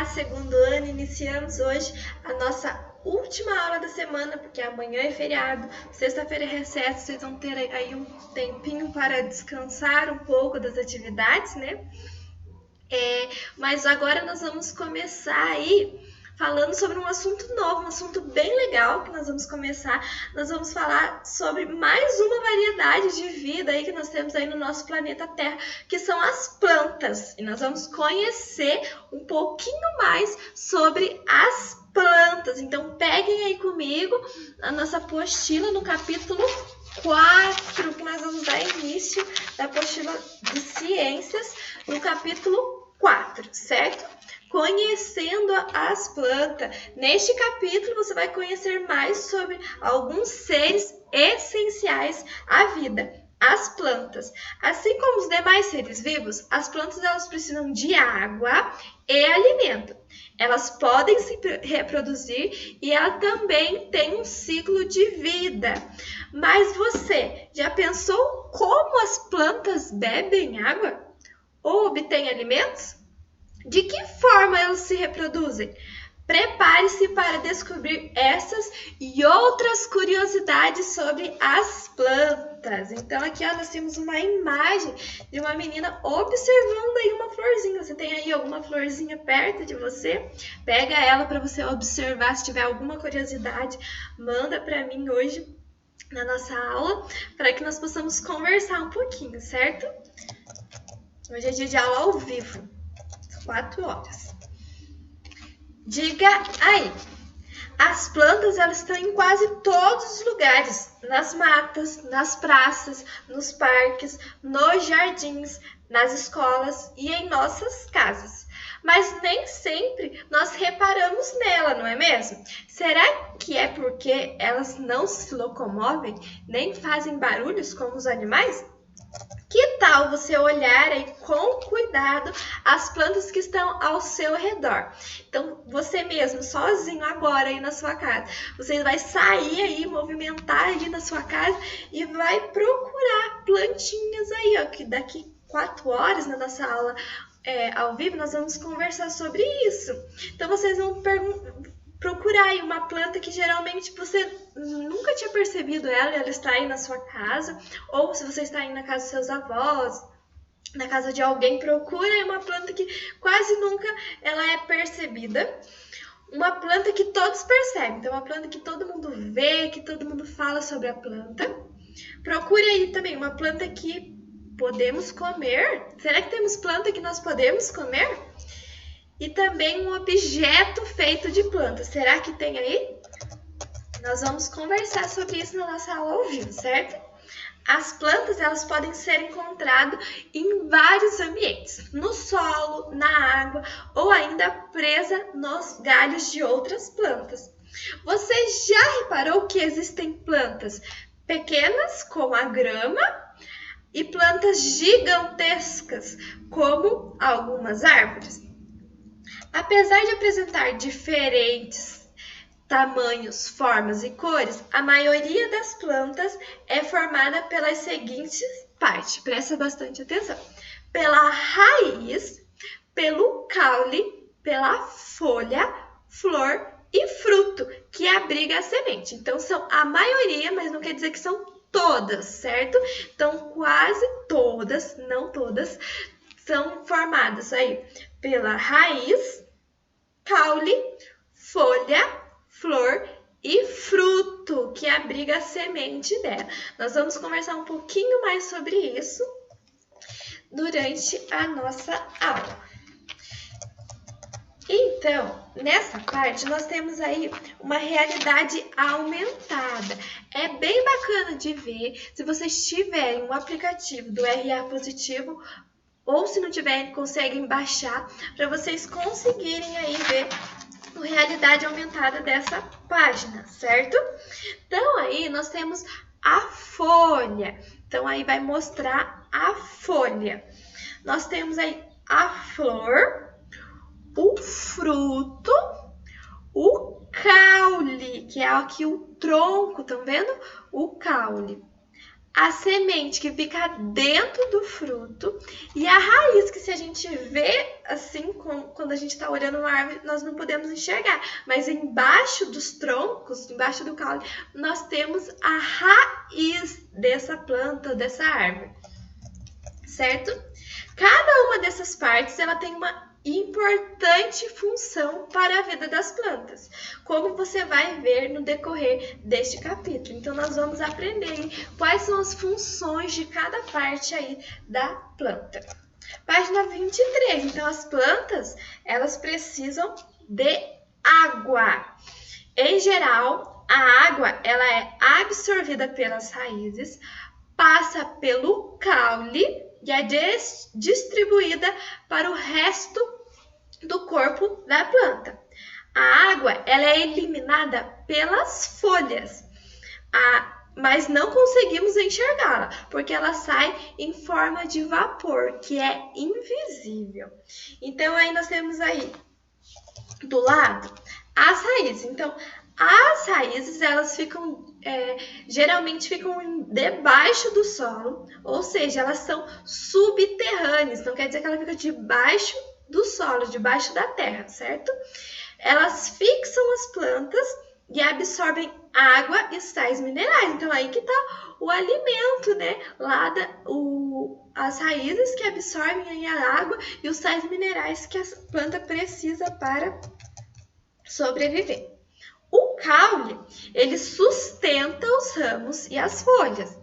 segundo ano, iniciamos hoje a nossa última aula da semana, porque amanhã é feriado, sexta-feira é recesso, vocês vão ter aí um tempinho para descansar um pouco das atividades, né? Mas agora nós vamos começar aí falando sobre um assunto novo, um assunto bem legal que nós vamos começar. Nós vamos falar sobre mais uma variedade de vida aí que nós temos aí no nosso planeta Terra, que são as plantas. E nós vamos conhecer um pouquinho mais sobre as plantas. Então peguem aí comigo a nossa apostila no capítulo 4, que nós vamos dar início da apostila de ciências no capítulo 4, certo? Conhecendo as plantas. Neste capítulo você vai conhecer mais sobre alguns seres essenciais à vida, as plantas. Assim como os demais seres vivos, as plantas elas precisam de água e alimento. Elas podem se reproduzir e ela também tem um ciclo de vida. Mas você já pensou como as plantas bebem água ou obtêm alimentos? De que forma elas se reproduzem? Prepare-se para descobrir essas e outras curiosidades sobre as plantas. Então aqui nós temos uma imagem de uma menina observando aí uma florzinha. Você tem aí alguma florzinha perto de você? Pega ela para você observar. Se tiver alguma curiosidade, manda para mim hoje na nossa aula, para que nós possamos conversar um pouquinho, certo? Hoje é dia de aula ao vivo. 4 horas. Diga aí. As plantas elas estão em quase todos os lugares, nas matas, nas praças, nos parques, nos jardins, nas escolas e em nossas casas. Mas nem sempre nós reparamos nela, não é mesmo? Será que é porque elas não se locomovem, nem fazem barulhos como os animais? Que tal você olhar aí com cuidado as plantas que estão ao seu redor? Então, você mesmo, sozinho agora aí na sua casa, você vai sair aí, movimentar aí na sua casa e vai procurar plantinhas aí, ó, que daqui 4 horas na nossa aula ao vivo nós vamos conversar sobre isso. Então, vocês vão procurar aí uma planta que geralmente você nunca tinha percebido ela está aí na sua casa, ou se você está aí na casa dos seus avós, na casa de alguém, procura aí uma planta que quase nunca ela é percebida. Uma planta que todos percebem, então uma planta que todo mundo vê, que todo mundo fala sobre a planta. Procure aí também uma planta que podemos comer. Será que temos planta que nós podemos comer? E também um objeto feito de planta. Será que tem aí? Nós vamos conversar sobre isso na nossa aula ao vivo, certo? As plantas elas podem ser encontradas em vários ambientes. No solo, na água ou ainda presa nos galhos de outras plantas. Você já reparou que existem plantas pequenas, como a grama, e plantas gigantescas, como algumas árvores? Apesar de apresentar diferentes tamanhos, formas e cores, a maioria das plantas é formada pelas seguintes partes. Presta bastante atenção. Pela raiz, pelo caule, pela folha, flor e fruto, que abriga a semente. Então, são a maioria, mas não quer dizer que são todas, certo? Então, quase todas, não todas, são formadas aí pela raiz, caule, folha, flor e fruto, que abriga a semente dela. Nós vamos conversar um pouquinho mais sobre isso durante a nossa aula. Então, nessa parte, nós temos aí uma realidade aumentada. É bem bacana de ver. Se vocês tiverem um aplicativo do RA Positivo, ou se não tiverem, conseguem baixar para vocês conseguirem aí ver a realidade aumentada dessa página, certo? Então, aí nós temos a folha. Então, aí vai mostrar a folha. Nós temos aí a flor, o fruto, o caule, que é aqui o tronco, estão vendo? O caule. a semente que fica dentro do fruto e a raiz, que se a gente vê assim, quando a gente está olhando uma árvore, nós não podemos enxergar. Mas embaixo dos troncos, embaixo do caule, nós temos a raiz dessa planta, dessa árvore, certo? Cada uma dessas partes, ela tem uma importante função para a vida das plantas, como você vai ver no decorrer deste capítulo. Então, nós vamos aprender quais são as funções de cada parte aí da planta. Página 23. Então, as plantas, elas precisam de água. Em geral, a água, ela é absorvida pelas raízes, passa pelo caule e é distribuída para o resto do corpo da planta. A água, ela é eliminada pelas folhas, mas não conseguimos enxergá-la, porque ela sai em forma de vapor, que é invisível. Então, aí nós temos aí, do lado, as raízes. Então, as raízes, elas ficam, geralmente ficam debaixo do solo, ou seja, elas são subterrâneas, não quer dizer que ela fica debaixo do solo, debaixo da terra, certo? Elas fixam as plantas e absorvem água e sais minerais. Então, aí que tá o alimento, né? As raízes que absorvem a água e os sais minerais que a planta precisa para sobreviver. O caule, ele sustenta os ramos e as folhas.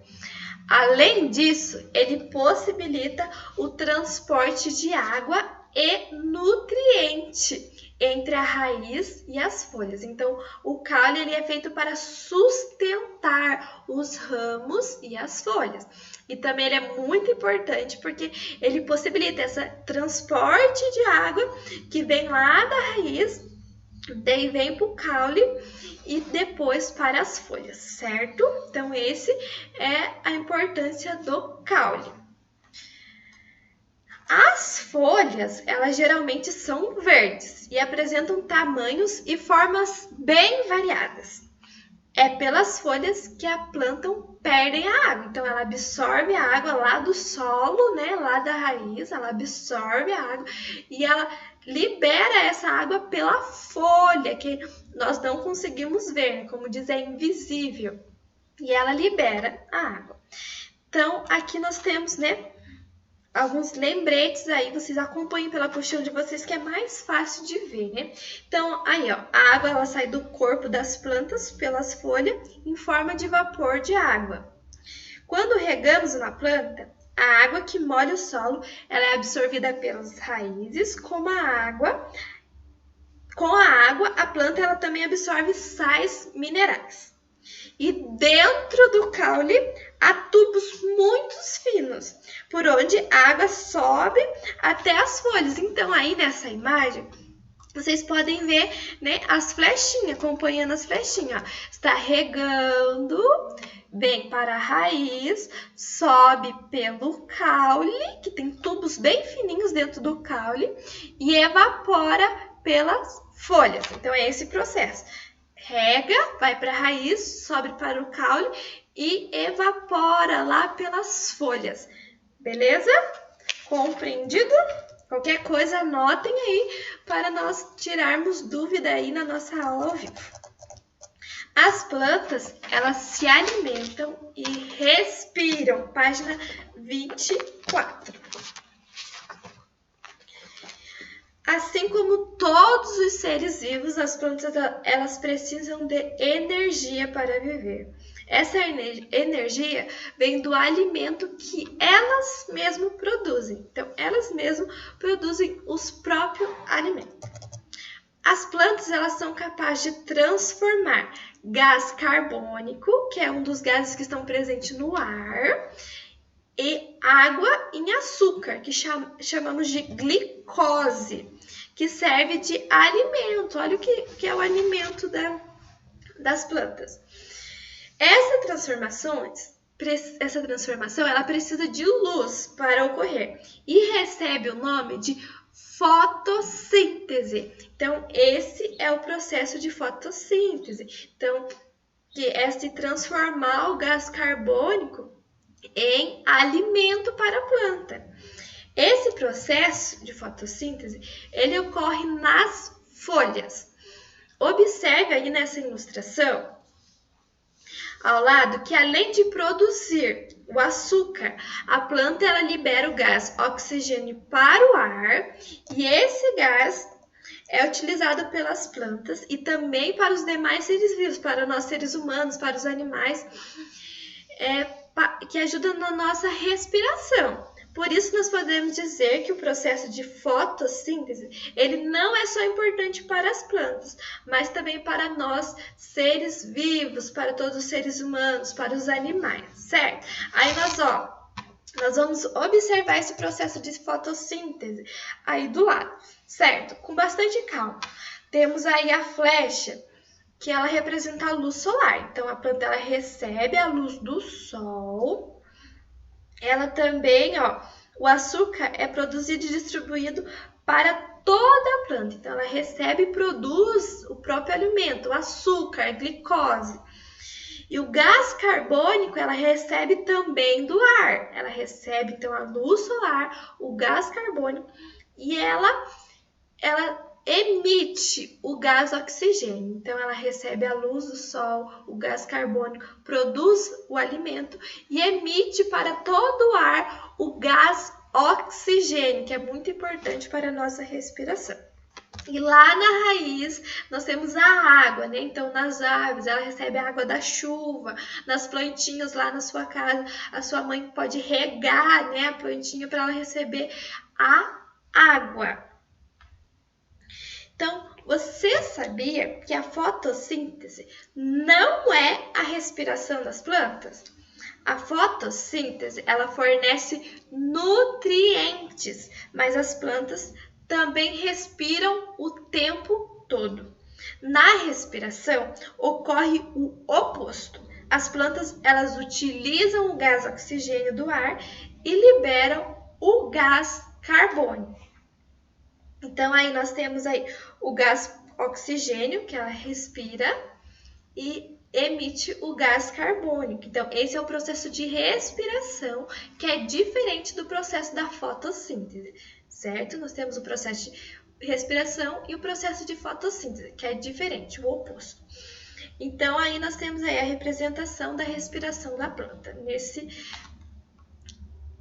Além disso, ele possibilita o transporte de água e nutriente entre a raiz e as folhas. Então, o caule, ele é feito para sustentar os ramos e as folhas. E também ele é muito importante porque ele possibilita esse transporte de água que vem lá da raiz, daí vem para o caule e depois para as folhas, certo? Então, esse é a importância do caule. As folhas, elas geralmente são verdes e apresentam tamanhos e formas bem variadas. É pelas folhas que a planta perde a água. Então, ela absorve a água lá do solo, né? Lá da raiz, ela absorve a água e ela libera essa água pela folha, que nós não conseguimos ver, como diz, é invisível. E ela libera a água. Então, aqui nós temos, né, alguns lembretes aí, vocês acompanhem pela apostila de vocês, que é mais fácil de ver, né? Então, aí, ó, a água, ela sai do corpo das plantas pelas folhas em forma de vapor de água. Quando regamos uma planta, a água que molha o solo, ela é absorvida pelas raízes, com a água, a planta, ela também absorve sais minerais. E dentro do caule há tubos muito finos, por onde a água sobe até as folhas. Então, aí nessa imagem, vocês podem ver, né, as flechinhas, acompanhando as flechinhas. Ó. Está regando, vem para a raiz, sobe pelo caule, que tem tubos bem fininhos dentro do caule, e evapora pelas folhas. Então, é esse processo. Rega, vai para a raiz, sobe para o caule e evapora lá pelas folhas. Beleza? Compreendido? Qualquer coisa, anotem aí para nós tirarmos dúvida aí na nossa aula ao vivo. As plantas, elas se alimentam e respiram. Página 24. Assim como todos os seres vivos, as plantas, elas precisam de energia para viver. Essa energia vem do alimento que elas mesmas produzem. Então, elas mesmas produzem os próprios alimentos. As plantas, elas são capazes de transformar gás carbônico, que é um dos gases que estão presentes no ar, e água em açúcar, que chamamos de glicose, que serve de alimento. Olha o que é o alimento das plantas. Essa transformação, ela precisa de luz para ocorrer e recebe o nome de fotossíntese. Então, esse é o processo de fotossíntese. Então, que é se transformar o gás carbônico em alimento para a planta. Esse processo de fotossíntese, ele ocorre nas folhas. Observe aí nessa ilustração, ao lado, que além de produzir o açúcar, a planta ela libera o gás oxigênio para o ar, e esse gás é utilizado pelas plantas e também para os demais seres vivos, para nós seres humanos, para os animais, que ajudam na nossa respiração. Por isso, nós podemos dizer que o processo de fotossíntese, ele não é só importante para as plantas, mas também para nós, seres vivos, para todos os seres humanos, para os animais, certo? Aí nós vamos observar esse processo de fotossíntese aí do lado, certo? Com bastante calma. Temos aí a flecha, que ela representa a luz solar. Então, a planta ela recebe a luz do sol. Ela também, o açúcar é produzido e distribuído para toda a planta. Então, ela recebe e produz o próprio alimento, o açúcar, a glicose. E o gás carbônico, ela recebe também do ar. Ela recebe, então, a luz solar, o gás carbônico, e ela emite o gás oxigênio. Então, ela recebe a luz do sol, o gás carbônico, produz o alimento e emite para todo o ar o gás oxigênio, que é muito importante para a nossa respiração. E lá na raiz, nós temos a água, né? Então, nas árvores, ela recebe a água da chuva. Nas plantinhas lá na sua casa, a sua mãe pode regar, né, a plantinha para ela receber a água. Então, você sabia que a fotossíntese não é a respiração das plantas? A fotossíntese, ela fornece nutrientes, mas as plantas também respiram o tempo todo. Na respiração, ocorre o oposto. As plantas, elas utilizam o gás oxigênio do ar e liberam o gás carbônico. Então, aí nós temos aí o gás oxigênio, que ela respira, e emite o gás carbônico. Então, esse é o processo de respiração, que é diferente do processo da fotossíntese, certo? Nós temos o processo de respiração e o processo de fotossíntese, que é diferente, o oposto. Então, aí nós temos aí a representação da respiração da planta.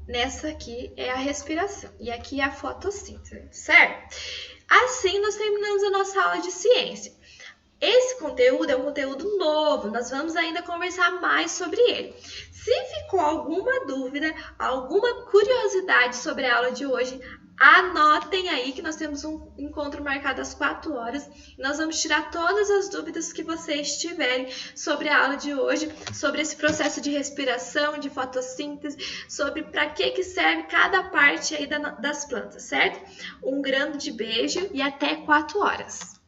Nessa aqui é a respiração e aqui é a fotossíntese, certo? Assim, nós terminamos a nossa aula de ciência. Esse conteúdo é um conteúdo novo, nós vamos ainda conversar mais sobre ele. Se ficou alguma dúvida, alguma curiosidade sobre a aula de hoje, anotem aí que nós temos um encontro marcado às 4 horas. Nós vamos tirar todas as dúvidas que vocês tiverem sobre a aula de hoje, sobre esse processo de respiração, de fotossíntese, sobre para que serve cada parte aí das plantas, certo? Um grande beijo e até 4 horas.